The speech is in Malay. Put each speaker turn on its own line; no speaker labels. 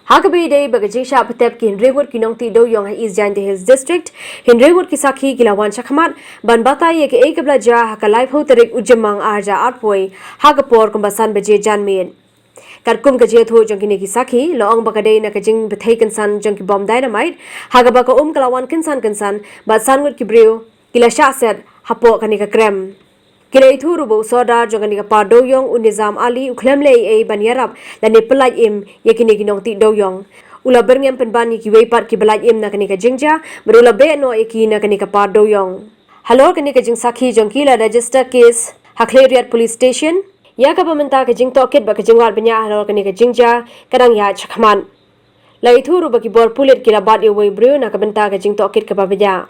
Hakabi day bagaji sha patep ki Hinrewood ki nongti do yong East Jande Hills District Hinrewood ki sakhi gilawan shakhamat banbata ye ke ekabla ja hakalai pho tarik ujamang arja arpoi hakapor kumbasan baje janmen Karkum kaje tho jongki ki sakhi loong bakadei na kajing bethai kansan jongki bomb dynamite hagaba ka kalawan kansan basan ngut ki breu kilasha set hapo kanika krem Kilai thu rubo soda jongani ka pa doyong unizam ali uklemle e banyarap la ne pelaj im yakini ginong ti doyong ula berngem penbani ki weipat ki belaj im na kanika jingja berula be no eki na kanika pa doyong Hello kanika jing sakhi jongki la register case Hakleriat police station ya ka pamenta ka jing tokit ba ka jingwal banya hello kanika jingja kadang ya chakman lai thu rubo ki bor pulit ki la bat e wei breu na ka benta ka jing tokit ka babja